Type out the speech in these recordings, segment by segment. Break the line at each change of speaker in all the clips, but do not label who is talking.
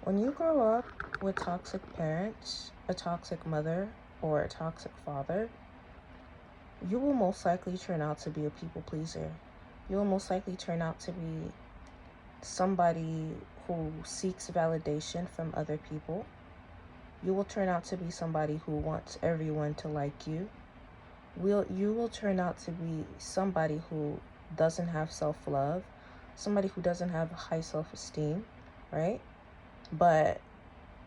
When you grow up with toxic parents, a toxic mother, or a toxic father, you will most likely turn out to be a people pleaser. You will most likely turn out to be somebody who seeks validation from other people. You will turn out to be somebody who wants everyone to like you. You will turn out to be somebody who doesn't have self-love, somebody who doesn't have high self-esteem, right? But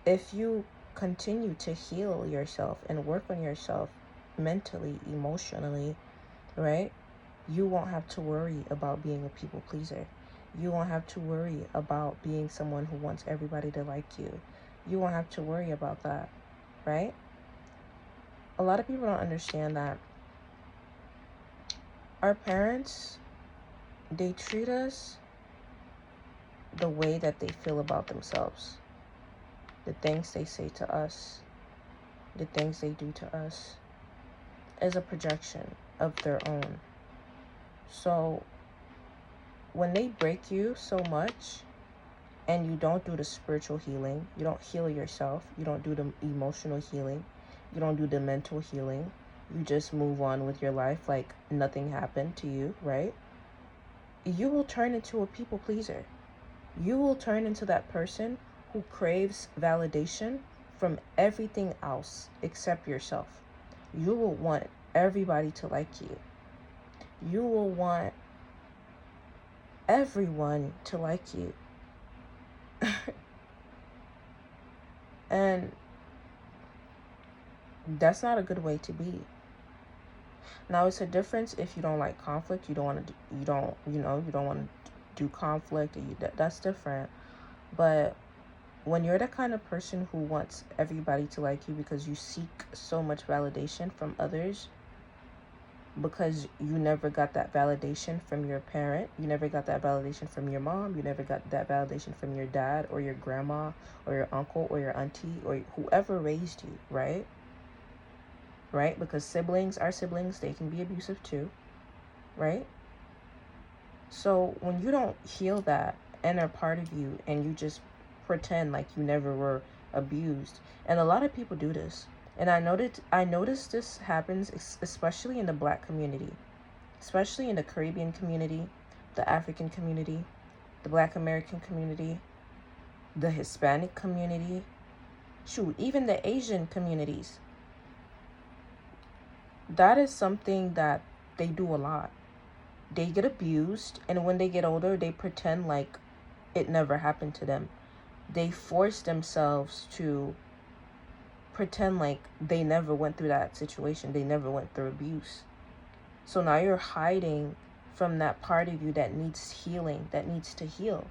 if you continue to heal yourself and work on yourself mentally, emotionally, right? You won't have to worry about being a people pleaser. You won't have to worry about being someone who wants everybody to like you. You won't have to worry about that, right? A lot of people don't understand that our parents, they treat us the way that they feel about themselves. The things they say to us, the things they do to us, is a projection of their own. So when they break you so much and you don't do the spiritual healing, you don't heal yourself, you don't do the emotional healing, you don't do the mental healing, you just move on with your life like nothing happened to you, right? You will turn into a people pleaser. You will turn into that person who craves validation from everything else except yourself. You will want everybody to like you. You will want everyone to like you. And that's not a good way to be. Now, it's a difference if you don't like conflict. You don't want to. You don't want to do conflict. That's different. But when you're the kind of person who wants everybody to like you because you seek so much validation from others, because you never got that validation from your parent, you never got that validation from your mom, you never got that validation from your dad or your grandma or your uncle or your auntie or whoever raised you, right? Right? Because siblings are siblings, they can be abusive too, right? So when you don't heal that inner part of you and you just pretend like you never were abused, and a lot of people do this, and I noticed this happens especially in the Black community, especially in the Caribbean community, the African community, the Black American community, the Hispanic community, shoot, even the Asian communities. That is something that they do a lot. They get abused, and when they get older, they pretend like it never happened to them. They force themselves to pretend like they never went through that situation. They never went through abuse. So now you're hiding from that part of you that needs healing, that needs to heal.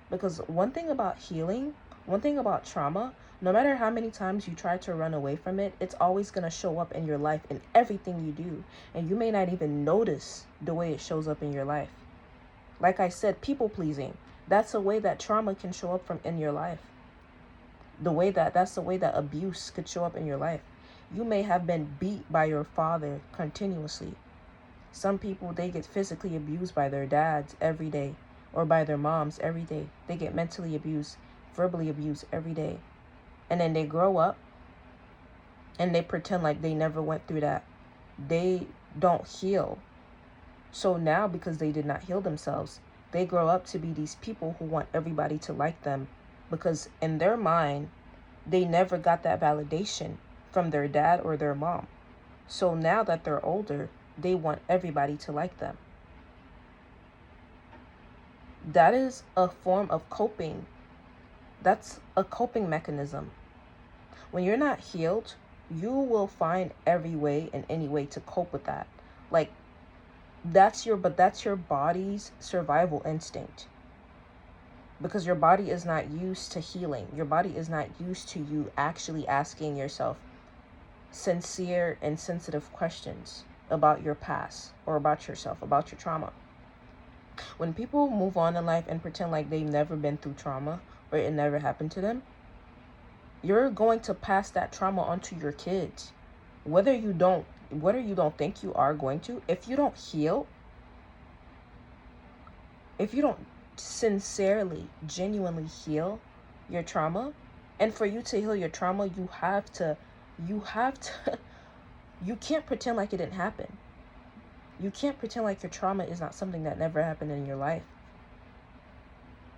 Because one thing about healing, one thing about trauma, no matter how many times you try to run away from it, it's always going to show up in your life in everything you do. And you may not even notice the way it shows up in your life. Like I said, people pleasing. That's a way that trauma can show up from in your life. That's the way that abuse could show up in your life. You may have been beat by your father continuously. Some people, they get physically abused by their dads every day or by their moms every day. They get mentally abused, verbally abused every day. And then they grow up and they pretend like they never went through that. They don't heal. So now, because they did not heal themselves, they grow up to be these people who want everybody to like them, because in their mind, they never got that validation from their dad or their mom. So now that they're older, they want everybody to like them. That is a form of coping. That's a coping mechanism. When you're not healed, you will find every way and any way to cope with that. Like, that's your body's survival instinct. Because your body is not used to healing. Your body is not used to you actually asking yourself sincere and sensitive questions about your past or about yourself, about your trauma. When people move on in life and pretend like they've never been through trauma or it never happened to them, you're going to pass that trauma onto your kids. Whether you don't think you are going to, if you don't heal, if you don't sincerely, genuinely heal your trauma. And for you to heal your trauma, you have to, you can't pretend like it didn't happen. You can't pretend like your trauma is not something that never happened in your life.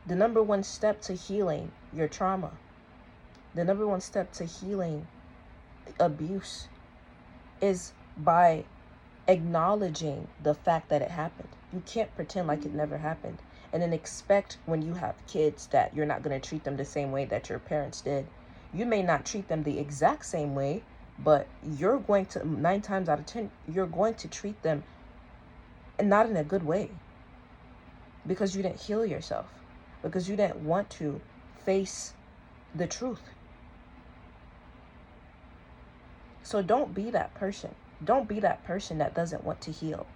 The number one step to healing your trauma, the number one step to healing abuse is by acknowledging the fact that it happened. You can't pretend like it never happened and then expect when you have kids that you're not going to treat them the same way that your parents did. You may not treat them the exact same way, but you're going to, 9 times out of 10, you're going to treat them and not in a good way, because you didn't heal yourself, because you didn't want to face the truth. So don't be that person. Don't be that person that doesn't want to heal.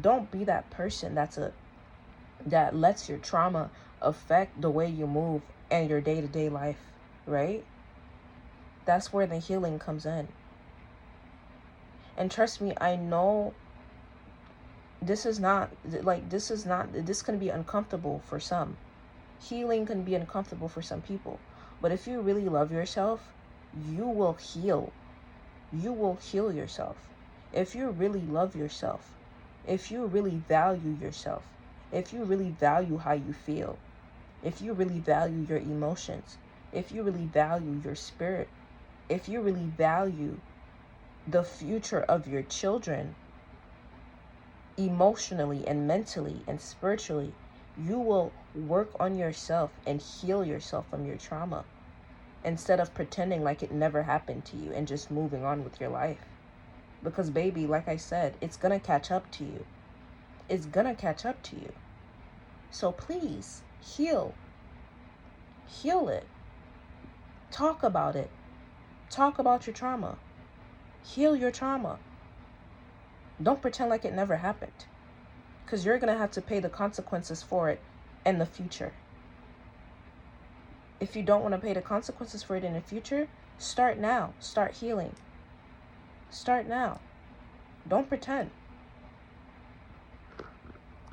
Don't be that person that lets your trauma affect the way you move and your day-to-day life, right? That's where the healing comes in. And trust me, I know this can be uncomfortable for some. Healing can be uncomfortable for some people. But if you really love yourself, you will heal. You will heal yourself. If you really love yourself, if you really value yourself, if you really value how you feel, if you really value your emotions, if you really value your spirit, if you really value the future of your children, emotionally and mentally and spiritually, you will work on yourself and heal yourself from your trauma instead of pretending like it never happened to you and just moving on with your life. Because baby, like I said, it's gonna catch up to you. It's gonna catch up to you. So please heal. Heal it. Talk about it. Talk about your trauma. Heal your trauma. Don't pretend like it never happened, because you're going to have to pay the consequences for it in the future. If you don't want to pay the consequences for it in the future, start now. Start healing. Start now. Don't pretend.